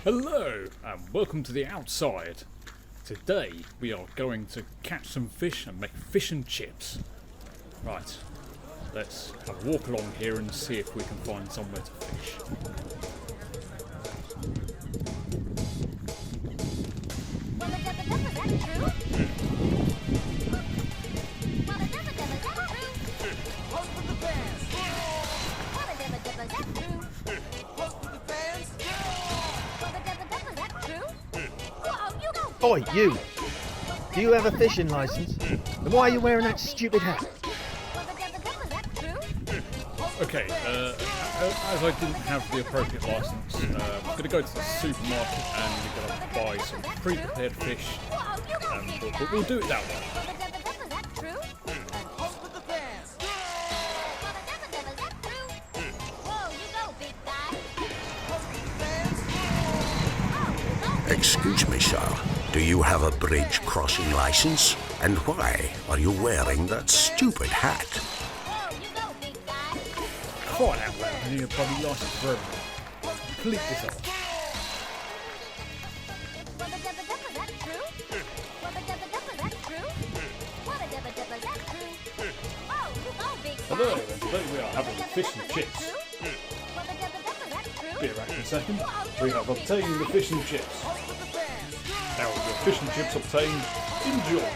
Hello and welcome to the outside. Today we are going to catch some fish and make fish and chips. Right, let's have a walk along here and see if we can find somewhere to fish. Oi, you! Do you have a fishing license? Then why are you wearing that stupid hat? Okay, as I didn't have the appropriate license, I'm going to go to the supermarket and we're going to buy some pre-prepared fish, but we'll do it that way. Excuse me, sir. Do you have a bridge crossing license? And why are you wearing that stupid hat? Crying out loud, I need a bloody license for everything. Complete this off. Hello, and today we are having fish and chips. Be back in a second. We have obtained the fish and chips. Now with the fish and chips obtained, enjoy.